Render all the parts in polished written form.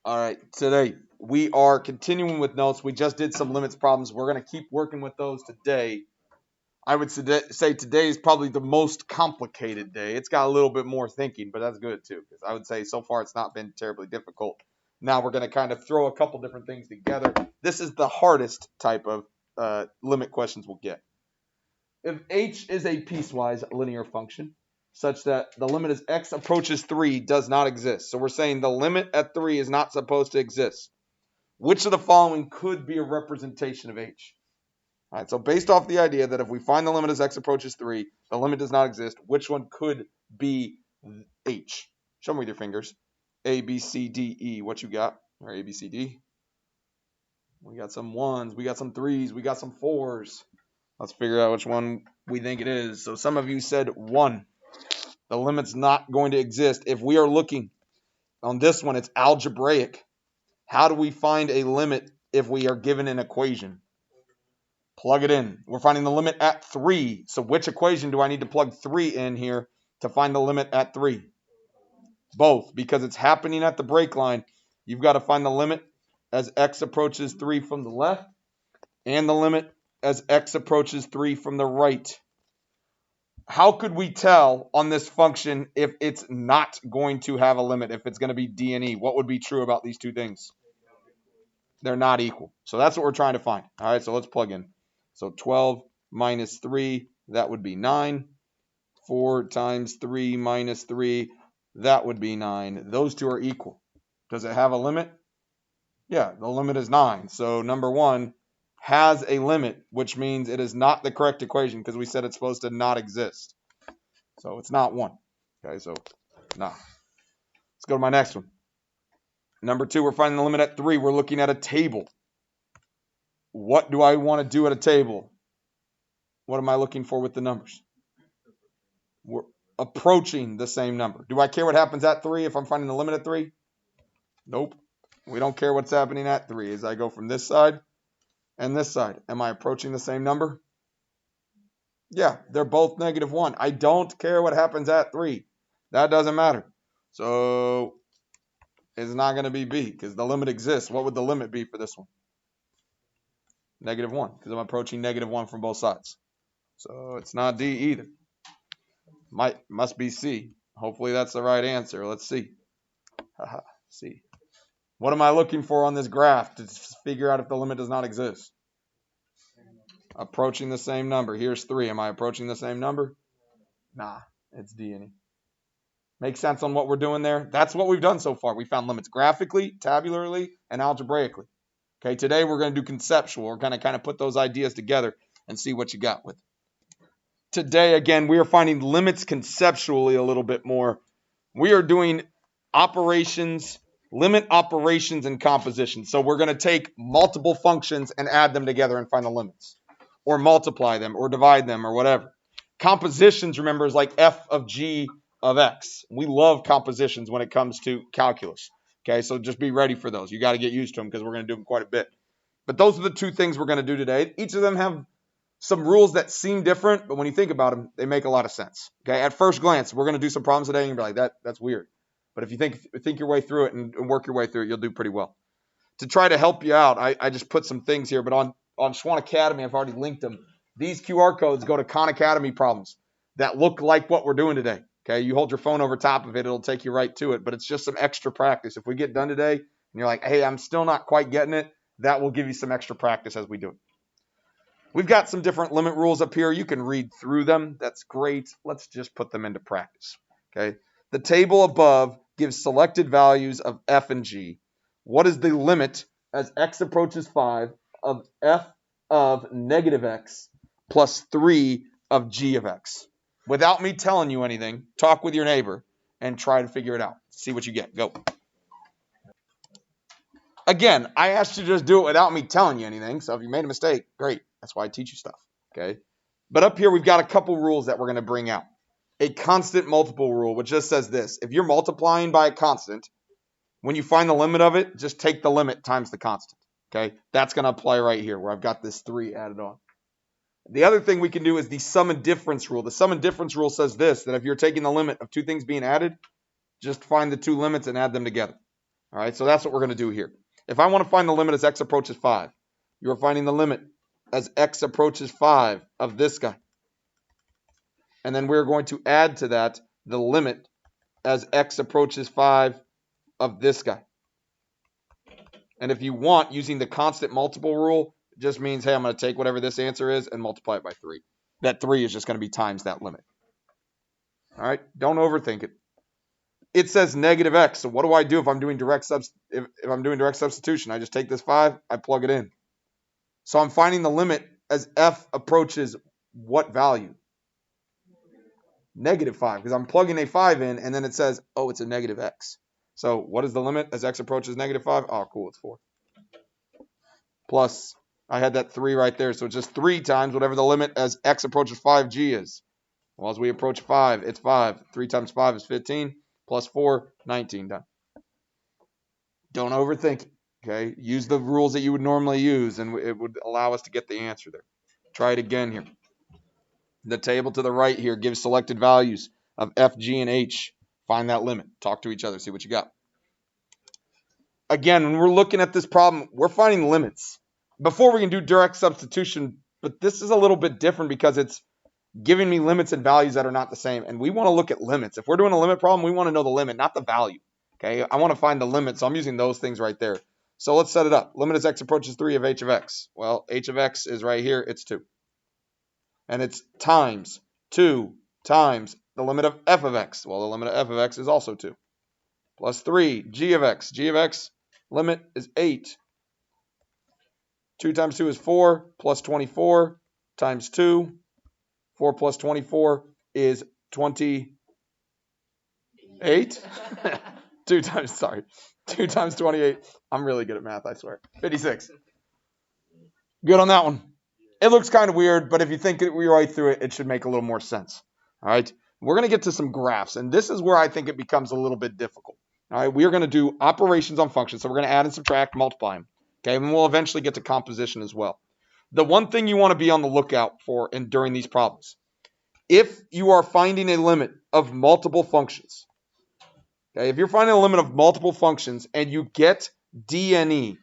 All right, today we are continuing with notes. We just did some limits problems. We're going to keep working with those today. I would say today is probably the most complicated day. It's got a little bit more thinking, but that's good too, because I would say so far it's not been terribly difficult. Now we're going to kind of throw a couple different things together. This is the hardest type of limit questions we'll get. If h is a piecewise linear function, such that the limit as x approaches 3 does not exist. So we're saying the limit at 3 is not supposed to exist. Which of the following could be a representation of h? All right, so based off the idea that if we find the limit as x approaches 3, the limit does not exist, which one could be h? Show me with your fingers. A, B, C, D, E. What you got? Or A, B, C, D. We got some 1s. We got some 3s. We got some 4s. Let's figure out which one we think it is. So some of you said 1. The limit's not going to exist. If we are looking on this one, it's algebraic. How do we find a limit if we are given an equation? Plug it in. We're finding the limit at 3. So which equation do I need to plug 3 in here to find the limit at 3? Both, because it's happening at the break line. You've got to find the limit as x approaches 3 from the left and the limit as x approaches 3 from the right. How could we tell on this function if it's not going to have a limit, if it's going to be D and E? What would be true about these two things? They're not equal. So that's what we're trying to find. All right, so let's plug in. So 12 minus 3, that would be 9. 4 times 3 minus 3, that would be 9. Those two are equal. Does it have a limit? Yeah, the limit is 9. So number 1 has a limit, which means it is not the correct equation because we said it's supposed to not exist. So it's not 1. Okay, so nah. Let's go to my next one. Number 2, we're finding the limit at 3. We're looking at a table. What do I want to do at a table? What am I looking for with the numbers? We're approaching the same number. Do I care what happens at 3 if I'm finding the limit at 3? Nope. We don't care what's happening at 3 as I go from this side and this side. Am I approaching the same number? Yeah, they're both -1. I don't care what happens at 3. That doesn't matter. So it's not going to be B because the limit exists. What would the limit be for this one? -1 because I'm approaching -1 from both sides. So it's not D either. Must be C. Hopefully that's the right answer. Let's see. C. What am I looking for on this graph to figure out if the limit does not exist? Approaching the same number. Here's 3. Am I approaching the same number? Nah, it's D and E. Make sense on what we're doing there? That's what we've done so far. We found limits graphically, tabularly, and algebraically. Okay, today we're going to do conceptual. We're going to kind of put those ideas together and see what you got with it. Today, again, we are finding limits conceptually a little bit more. We are doing operations, limit operations and composition. So we're going to take multiple functions and add them together and find the limits, or multiply them, or divide them, or whatever. Compositions, remember, is like f of g of x. We love compositions when it comes to calculus. Okay, so just be ready for those. You got to get used to them because we're going to do them quite a bit. But those are the two things we're going to do today. Each of them have some rules that seem different, but when you think about them, they make a lot of sense. Okay, at first glance, we're going to do some problems today, and you'll be like, that's weird. But if you think your way through it and work your way through it, you'll do pretty well. To try to help you out, I just put some things here, but on Schwann Academy, I've already linked them. These QR codes go to Khan Academy problems that look like what we're doing today. Okay, you hold your phone over top of it, it'll take you right to it, but it's just some extra practice. If we get done today and you're like, hey, I'm still not quite getting it, that will give you some extra practice as we do it. We've got some different limit rules up here. You can read through them. That's great. Let's just put them into practice. Okay. The table above gives selected values of f and g. What is the limit as x approaches 5 of f of -x plus 3 of g of x? Without me telling you anything, talk with your neighbor and try to figure it out. See what you get. Go. Again, I asked you to just do it without me telling you anything. So if you made a mistake, great. That's why I teach you stuff. Okay. But up here, we've got a couple rules that we're going to bring out. A constant multiple rule, which just says this. If you're multiplying by a constant, when you find the limit of it, just take the limit times the constant. Okay. That's going to apply right here where I've got this 3 added on. The other thing we can do is the sum and difference rule. The sum and difference rule says this, that if you're taking the limit of two things being added, just find the two limits and add them together. All right, so that's what we're going to do here. If I want to find the limit as x approaches 5, you are finding the limit as x approaches 5 of this guy. And then we're going to add to that the limit as x approaches 5 of this guy. And if you want, using the constant multiple rule, it just means, hey, I'm going to take whatever this answer is and multiply it by 3. That 3 is just going to be times that limit. All right, don't overthink it. It says negative x. So what do I do if I'm doing direct substitution? I just take this 5, I plug it in. So I'm finding the limit as f approaches what value? Negative 5, because I'm plugging a 5 in, and then it says, oh, it's a negative x. So what is the limit as x approaches negative 5? Oh, cool, it's 4. Plus, I had that 3 right there, so it's just 3 times whatever the limit as x approaches 5g is. Well, as we approach 5, it's 5. 3 times 5 is 15. Plus 4, 19, done. Don't overthink it, okay? Use the rules that you would normally use, and it would allow us to get the answer there. Try it again here. The table to the right here gives selected values of f, g, and h. Find that limit. Talk to each other. See what you got. Again, when we're looking at this problem, we're finding limits. Before we can do direct substitution, but this is a little bit different because it's giving me limits and values that are not the same. And we want to look at limits. If we're doing a limit problem, we want to know the limit, not the value. Okay, I want to find the limit, so I'm using those things right there. So let's set it up. Limit as x approaches 3 of h of x. Well, h of x is right here. It's 2. And it's times 2 times the limit of f of x. Well, the limit of f of x is also 2. Plus 3, g of x. G of x, limit is 8. 2 times 2 is 4, plus 24 times 2. 4 plus 24 is 28. 2 times 28. I'm really good at math, I swear. 56. Good on that one. It looks kind of weird, but if you think we right through it, it should make a little more sense. All right. We're going to get to some graphs, and this is where I think it becomes a little bit difficult. All right. We are going to do operations on functions. So we're going to add and subtract, multiply them. Okay. And we'll eventually get to composition as well. The one thing you want to be on the lookout for during these problems, if you are finding a limit of multiple functions, okay, if you're finding a limit of multiple functions and you get D and E,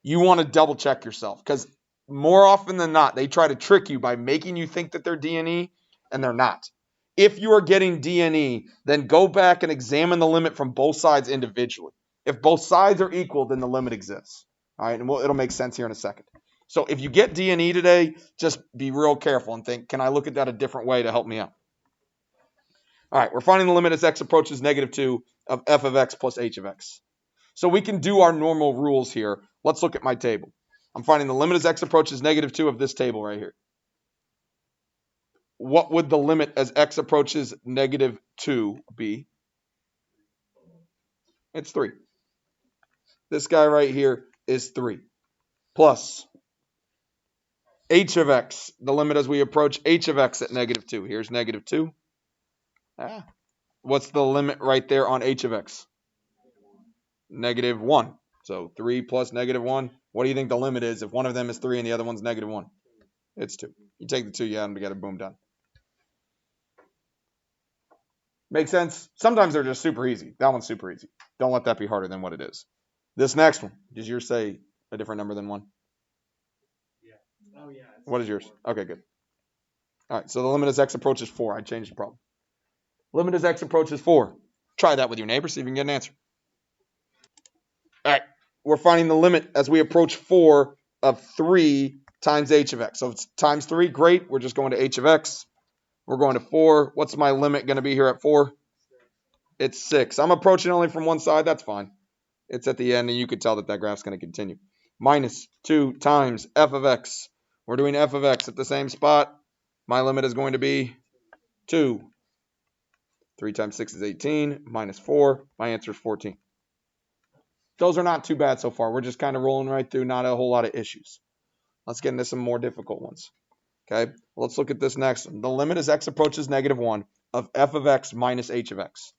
you want to double check yourself because more often than not, they try to trick you by making you think that they're D and E and they're not. If you are getting D and E, then go back and examine the limit from both sides individually. If both sides are equal, then the limit exists. All right, and it'll make sense here in a second. So if you get D and E today, just be real careful and think, can I look at that a different way to help me out? All right, we're finding the limit as x approaches negative 2 of f of x plus h of x. So we can do our normal rules here. Let's look at my table. I'm finding the limit as x approaches negative 2 of this table right here. What would the limit as x approaches negative 2 be? It's 3. This guy right here is 3. Plus h of x, the limit as we approach h of x at negative 2. Here's negative 2. What's the limit right there on h of x? Negative 1. So 3 plus negative 1. What do you think the limit is if one of them is 3 and the other one's negative 1? It's 2. You take the 2, you add them together, boom, done. Make sense? Sometimes they're just super easy. That one's super easy. Don't let that be harder than what it is. This next one, does yours say a different number than 1? Yeah. Oh, yeah. What is yours? Okay, good. All right, so the limit as x approaches 4. I changed the problem. Limit as x approaches 4. Try that with your neighbor, see if you can get an answer. All right, we're finding the limit as we approach 4 of 3 times h of x. So if it's times 3, great. We're just going to h of x. We're going to 4. What's my limit going to be here at 4? It's 6. I'm approaching only from one side. That's fine. It's at the end, and you could tell that that graph's going to continue. Minus 2 times f of x. We're doing f of x at the same spot. My limit is going to be 2. 3 times 6 is 18. Minus 4. My answer is 14. Those are not too bad so far. We're just kind of rolling right through, not a whole lot of issues. Let's get into some more difficult ones. Okay, let's look at this next one. The limit as x approaches negative 1 of f of x minus h of x.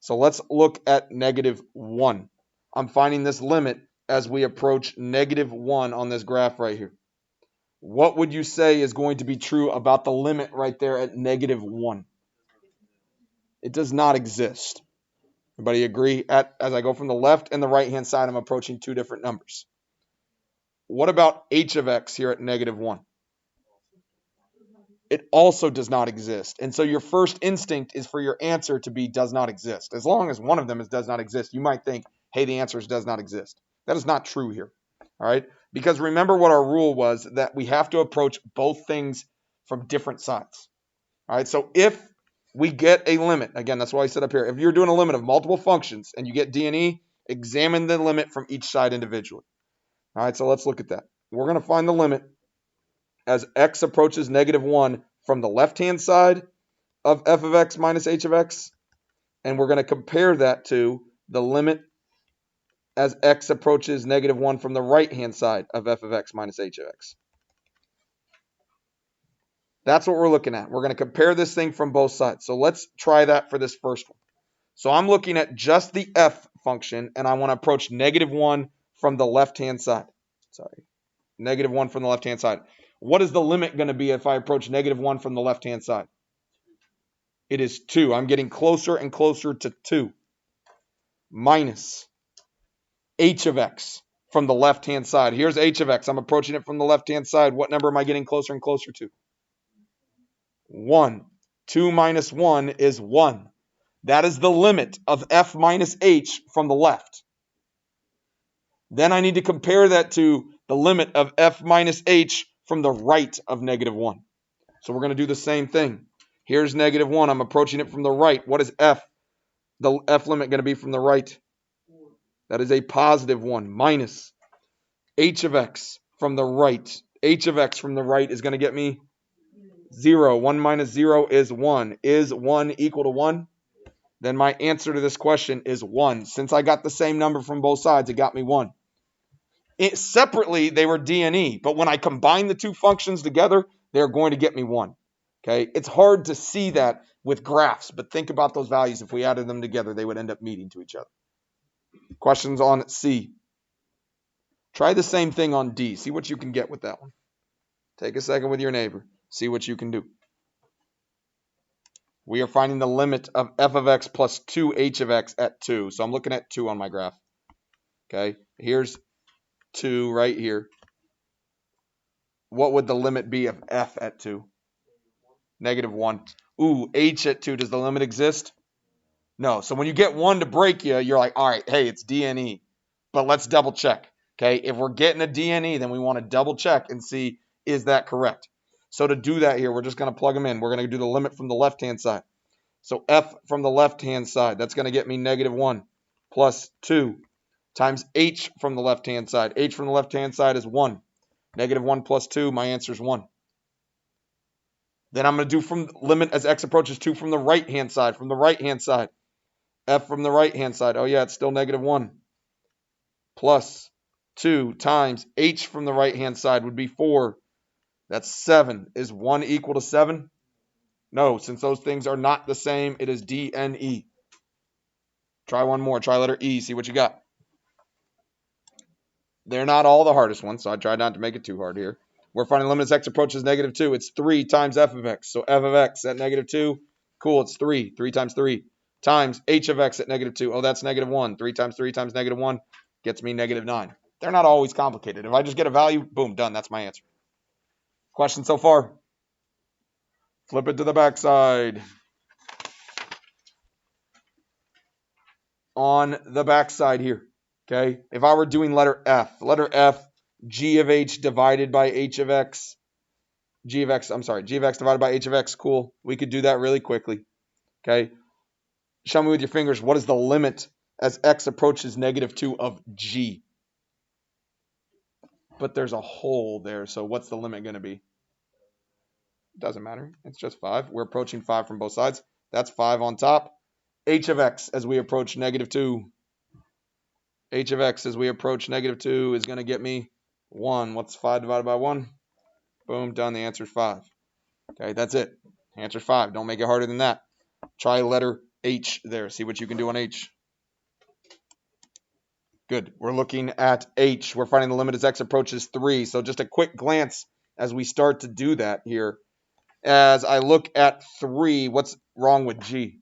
So let's look at negative 1. I'm finding this limit as we approach negative 1 on this graph right here. What would you say is going to be true about the limit right there at negative 1? It does not exist. Everybody agree? As I go from the left and the right-hand side, I'm approaching two different numbers. What about h of x here at -1? It also does not exist. And so your first instinct is for your answer to be does not exist. As long as one of them is does not exist, you might think, hey, the answer is does not exist. That is not true here. All right? Because remember what our rule was, that we have to approach both things from different sides. All right? So if we get a limit, again, that's why I said up here, if you're doing a limit of multiple functions and you get D and E, examine the limit from each side individually. All right, so let's look at that. We're going to find the limit as x approaches -1 from the left-hand side of f of x minus h of x, and we're going to compare that to the limit as x approaches -1 from the right-hand side of f of x minus h of x. That's what we're looking at. We're going to compare this thing from both sides. So let's try that for this first one. So I'm looking at just the f function, and I want to approach -1 from the left-hand side. Sorry, -1 from the left-hand side. What is the limit going to be if I approach -1 from the left-hand side? It is 2. I'm getting closer and closer to 2. Minus h of x from the left-hand side. Here's h of x. I'm approaching it from the left-hand side. What number am I getting closer and closer to? 1. 2 minus 1 is 1. That is the limit of f minus h from the left. Then I need to compare that to the limit of f minus h from the right of -1. So we're going to do the same thing. Here's -1. I'm approaching it from the right. What is f? The f limit going to be from the right? That is a positive 1 minus h of x from the right. H of x from the right is going to get me 0. 1 minus 0 is 1. Is 1 equal to 1? Then my answer to this question is 1. Since I got the same number from both sides, it got me 1. Separately, they were D and E, but when I combine the two functions together, they're going to get me 1. Okay, it's hard to see that with graphs, but think about those values. If we added them together, they would end up meeting to each other. Questions on C. Try the same thing on D. See what you can get with that one. Take a second with your neighbor. See what you can do. We are finding the limit of f of x plus 2h of x at 2. So I'm looking at 2 on my graph. Okay, here's 2 right here. What would the limit be of f at 2? -1. Ooh, h at 2. Does the limit exist? No. So when you get 1 to break you, you're like, all right, hey, it's D and E. But let's double check. Okay, if we're getting a D and E, then we want to double check and see, is that correct? So to do that here, we're just going to plug them in. We're going to do the limit from the left-hand side. So f from the left-hand side, that's going to get me -1 plus 2 times h from the left-hand side. H from the left-hand side is 1. -1 plus 2, my answer is 1. Then I'm going to do from limit as x approaches 2 from the right-hand side. From the right-hand side, f from the right-hand side. Oh, yeah, it's still -1 plus 2 times h from the right-hand side would be 4. That's 7. Is 1 equal to 7? No, since those things are not the same, it is D and E. Try one more. Try letter E. See what you got. They're not all the hardest ones, so I tried not to make it too hard here. We're finding limit as x approaches -2. It's 3 times f of x. So f of x at -2. Cool, it's 3. 3 times 3 times h of x at -2. Oh, that's -1. 3 times 3 times -1 gets me -9. They're not always complicated. If I just get a value, boom, done. That's my answer. Question so far? Flip it to the backside. On the backside here, okay? If I were doing letter F, g of h divided by h of x, g of x divided by h of x, cool. We could do that really quickly, okay? Show me with your fingers, what is the limit as x approaches -2 of g? But there's a hole there, so what's the limit going to be? Doesn't matter. It's just 5. We're approaching 5 from both sides. That's 5 on top. H of x as we approach -2. H of x as we approach -2 is going to get me 1. What's 5 divided by 1? Boom, done. The answer is 5. Okay, that's it. Answer 5. Don't make it harder than that. Try letter H there. See what you can do on H. Good. We're looking at H. We're finding the limit as x approaches 3. So just a quick glance as we start to do that here. As I look at 3, what's wrong with G?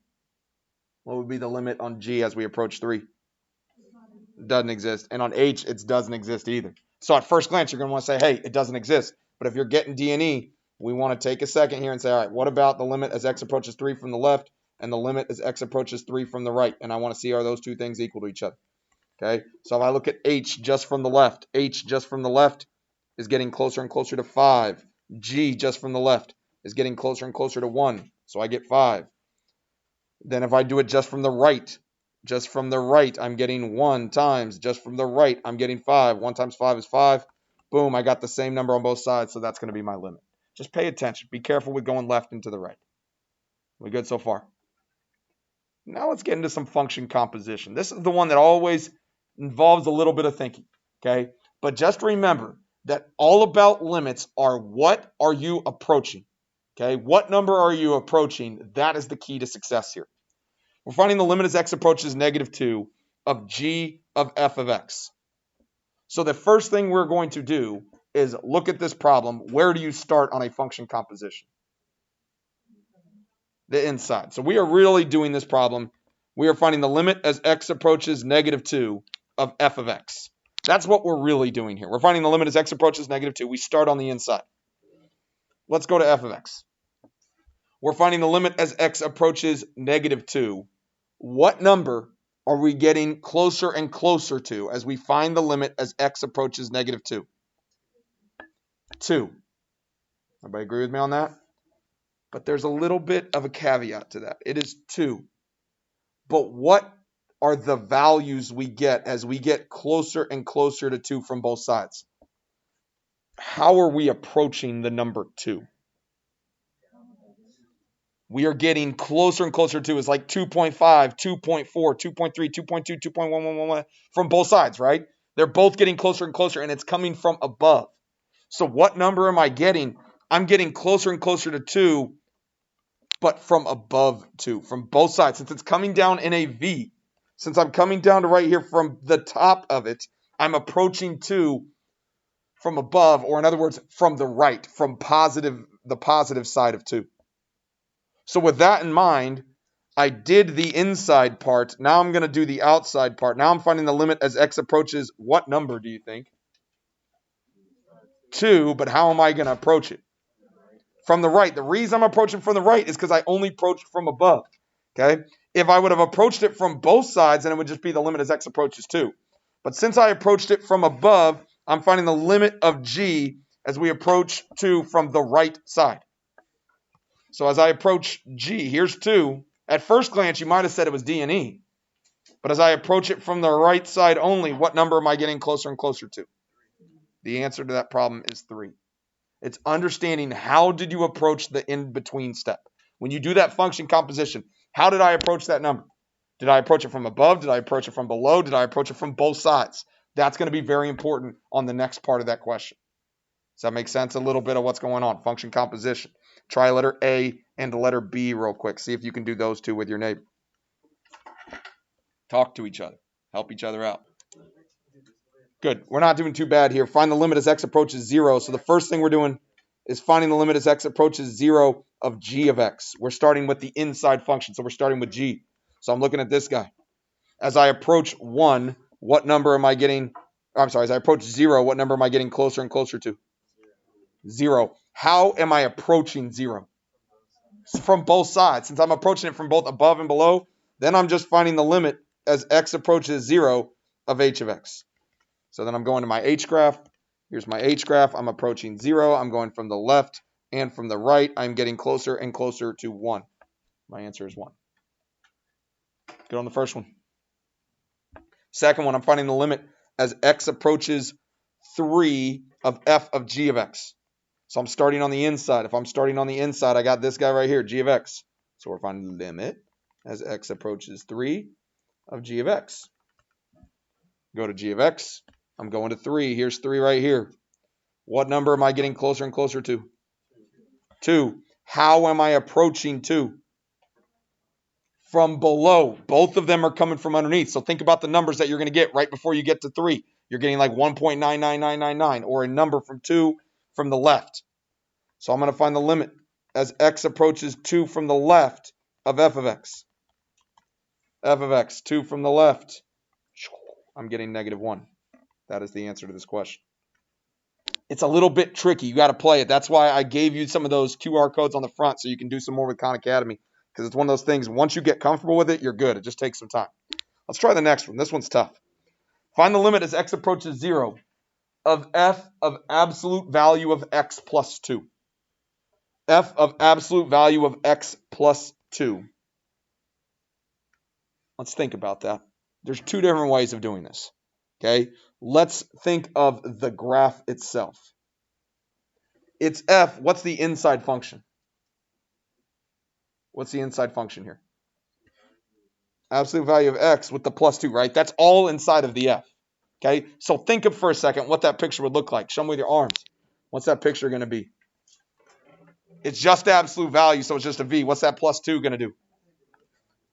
What would be the limit on G as we approach 3? Doesn't exist. And on H, it doesn't exist either. So at first glance, you're going to want to say, hey, it doesn't exist. But if you're getting D and E, we want to take a second here and say, all right, what about the limit as x approaches 3 from the left and the limit as x approaches 3 from the right? And I want to see, are those two things equal to each other? Okay, so if I look at H just from the left, H just from the left is getting closer and closer to 5. G just from the left is getting closer and closer to 1. So I get 5. Then if I do it just from the right, I'm getting 1 times. Just from the right, I'm getting 5. 1 times 5 is 5. Boom, I got the same number on both sides, so that's going to be my limit. Just pay attention. Be careful with going left and to the right. We good so far? Now let's get into some function composition. This is the one that always involves a little bit of thinking, okay? But just remember that all about limits are what are you approaching, okay? What number are you approaching? That is the key to success here. We're finding the limit as x approaches -2 of g of f of x. So the first thing we're going to do is look at this problem. Where do you start on a function composition? The inside. So we are really doing this problem. We are finding the limit as x approaches -2 of f of x. That's what we're really doing here. We're finding the limit as x approaches -2. We start on the inside. Let's go to f of x. We're finding the limit as x approaches -2. What number are we getting closer and closer to as we find the limit as x approaches -2? 2. Everybody agree with me on that? But there's a little bit of a caveat to that. It is 2. But what are the values we get as we get closer and closer to 2 from both sides? How are we approaching the number 2? We are getting closer and closer to, it's like 2.5, 2.4, 2.3, 2.2, 2.1111 from both sides, right? They're both getting closer and closer, and it's coming from above. So what number am I getting? I'm getting closer and closer to 2, but from above 2, from both sides. Since it's coming down in a V, since I'm coming down to right here from the top of it, I'm approaching 2 from above, or in other words, from the right, from the positive side of 2. So with that in mind, I did the inside part. Now I'm going to do the outside part. Now I'm finding the limit as x approaches what number, do you think? 2, but how am I going to approach it? From the right. The reason I'm approaching from the right is because I only approached from above. Okay? If I would have approached it from both sides, then it would just be the limit as x approaches 2. But since I approached it from above, I'm finding the limit of g as we approach 2 from the right side. So as I approach g, here's 2. At first glance, you might have said it was D and E. But as I approach it from the right side only, what number am I getting closer and closer to? The answer to that problem is 3. It's understanding how did you approach the in-between step. When you do that function composition, how did I approach that number? Did I approach it from above? Did I approach it from below? Did I approach it from both sides? That's going to be very important on the next part of that question. Does that make sense? A little bit of what's going on. Function composition. Try letter A and the letter B real quick. See if you can do those two with your neighbor. Talk to each other. Help each other out. Good. We're not doing too bad here. Find the limit as x approaches 0. So the first thing we're doing is finding the limit as x approaches 0 of g of x. We're starting with the inside function. So we're starting with g. So I'm looking at this guy. As I approach 1, what number am I getting? As I approach 0, what number am I getting closer and closer to? 0. How am I approaching 0? From both sides. Since I'm approaching it from both above and below, then I'm just finding the limit as x approaches 0 of h of x. So then I'm going to my h graph. Here's my h graph. I'm approaching 0. I'm going from the left and from the right. I'm getting closer and closer to 1. My answer is 1. Good on the first one. Second one, I'm finding the limit as x approaches 3 of f of g of x. So I'm starting on the inside. If I'm starting on the inside, I got this guy right here, g of x. So we're finding the limit as x approaches 3 of g of x. Go to g of x. I'm going to 3. Here's 3 right here. What number am I getting closer and closer to? 2. How am I approaching 2? From below. Both of them are coming from underneath. So think about the numbers that you're going to get right before you get to 3. You're getting like 1.99999 or a number from 2 from the left. So I'm going to find the limit as x approaches 2 from the left of f of x. f of x, 2 from the left. I'm getting -1. That is the answer to this question. It's a little bit tricky. You got to play it. That's why I gave you some of those QR codes on the front so you can do some more with Khan Academy, because it's one of those things, once you get comfortable with it, you're good. It just takes some time. Let's try the next one. This one's tough. Find the limit as x approaches 0 of f of absolute value of x plus 2. F of absolute value of x plus 2. Let's think about that. There's two different ways of doing this. Okay, let's think of the graph itself. It's f. What's the inside function? What's the inside function here? Absolute value of x with the plus 2, right? That's all inside of the f. Okay, so think of for a second what that picture would look like. Show me with your arms. What's that picture going to be? It's just absolute value, so it's just a v. What's that plus 2 going to do?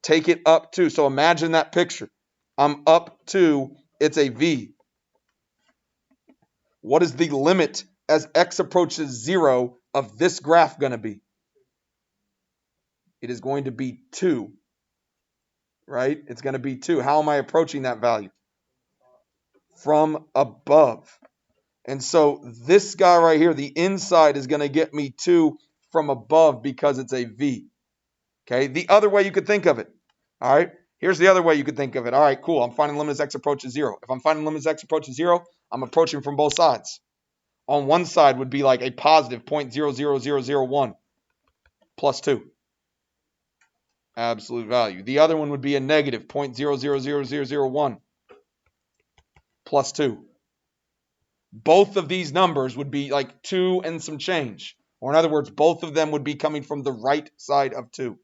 Take it up 2. So imagine that picture. I'm up 2. It's a v. What is the limit as x approaches 0 of this graph going to be? It is going to be 2. Right? It's going to be 2. How am I approaching that value? From above. And so this guy right here, the inside is going to get me 2 from above because it's a v. Okay? The other way you could think of it. All right? Here's the other way you could think of it. All right, cool. I'm finding limit as x approaches 0. If I'm finding limit as x approaches 0, I'm approaching from both sides. On one side would be like a positive 0.00001 plus 2. Absolute value. The other one would be a negative 0.000001 plus 2. Both of these numbers would be like 2 and some change. Or in other words, both of them would be coming from the right side of 2.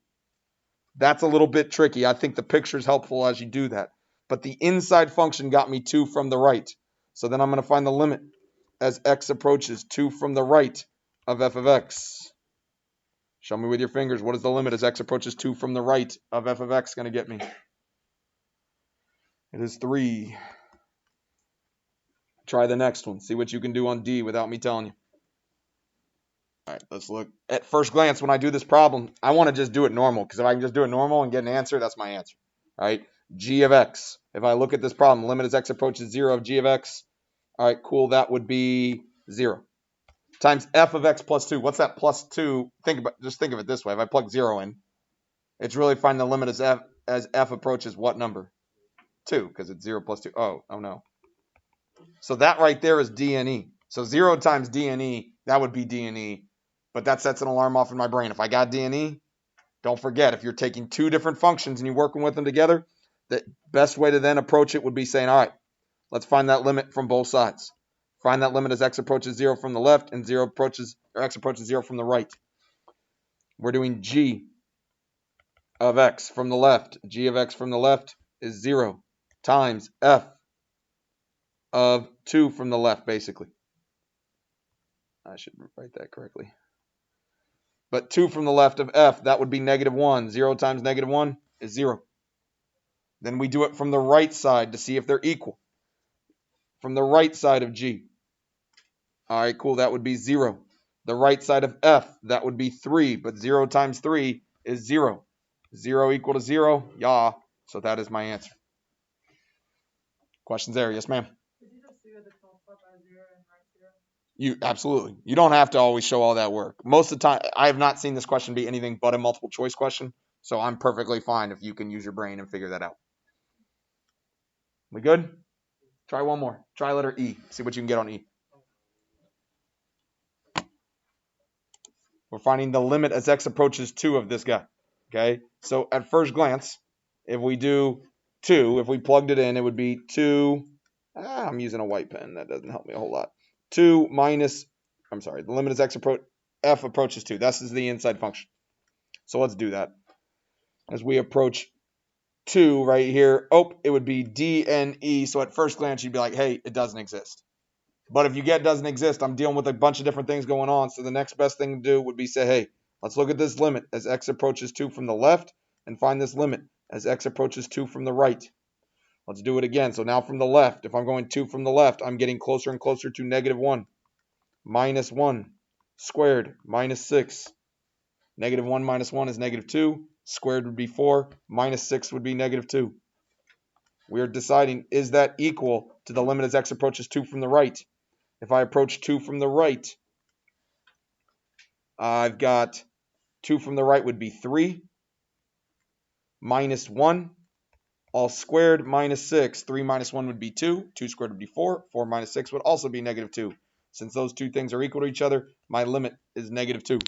That's a little bit tricky. I think the picture is helpful as you do that. But the inside function got me 2 from the right. So then I'm going to find the limit as x approaches 2 from the right of f of x. Show me with your fingers. What is the limit as x approaches 2 from the right of f of x going to get me? It is 3. Try the next one. See what you can do on D without me telling you. All right, let's look. At first glance, when I do this problem, I want to just do it normal, because if I can just do it normal and get an answer, that's my answer. All right, g of x. If I look at this problem, limit as x approaches 0 of g of x. All right, cool. That would be 0. Times f of x plus 2. What's that plus 2? Just think of it this way. If I plug 0 in, it's really finding the limit as f approaches what number? 2, because it's 0 plus 2. Oh no. So that right there is d and e. So 0 times d and e, that would be d and e. But that sets an alarm off in my brain. If I got d and e, don't forget, if you're taking two different functions and you're working with them together, the best way to then approach it would be saying, all right, let's find that limit from both sides. Find that limit as x approaches 0 from the left and x approaches 0 from the right. We're doing g of x from the left. G of x from the left is 0 times f of 2 from the left, basically. I should write that correctly. But 2 from the left of f, that would be -1. 0 times -1 is 0. Then we do it from the right side to see if they're equal. From the right side of g. All right, cool. That would be 0. The right side of f, that would be 3. But 0 times 3 is 0. 0 equal to 0? Yeah. So that is my answer. Questions there? Yes, ma'am. Did you just do the 12 by 0 and right 0? Absolutely. You don't have to always show all that work. Most of the time, I have not seen this question be anything but a multiple choice question. So I'm perfectly fine if you can use your brain and figure that out. We good? Try one more. Try letter E. See what you can get on E. We're finding the limit as x approaches 2 of this guy. Okay? So at first glance, if we do 2, if we plugged it in, it would be 2. I'm using a white pen. That doesn't help me a whole lot. 2 minus, the limit as f approaches 2. This is the inside function. So let's do that. As we approach 2 right here, it would be d and e. So at first glance, you'd be like, hey, it doesn't exist. But if you get doesn't exist, I'm dealing with a bunch of different things going on. So the next best thing to do would be say, hey, let's look at this limit as x approaches 2 from the left and find this limit as x approaches 2 from the right. Let's do it again. So now from the left, if I'm going 2 from the left, I'm getting closer and closer to -1. -1 squared minus 6. -1 minus 1 is -2. squared would be 4, minus 6 would be negative 2. We are deciding, is that equal to the limit as x approaches 2 from the right? If I approach 2 from the right, I've got 2 from the right would be 3, minus 1, all squared, minus 6. 3 minus 1 would be 2. 2 squared would be 4. 4 minus 6 would also be negative 2. Since those two things are equal to each other, my limit is negative 2.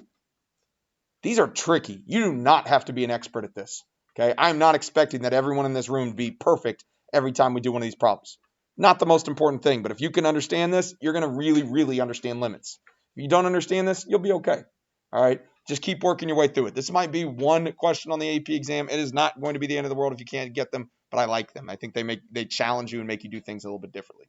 These are tricky. You do not have to be an expert at this. Okay, I'm not expecting that everyone in this room be perfect every time we do one of these problems. Not the most important thing, but if you can understand this, you're going to really, really understand limits. If you don't understand this, you'll be okay. All right, just keep working your way through it. This might be one question on the AP exam. It is not going to be the end of the world if you can't get them, but I like them. I think they challenge you and make you do things a little bit differently.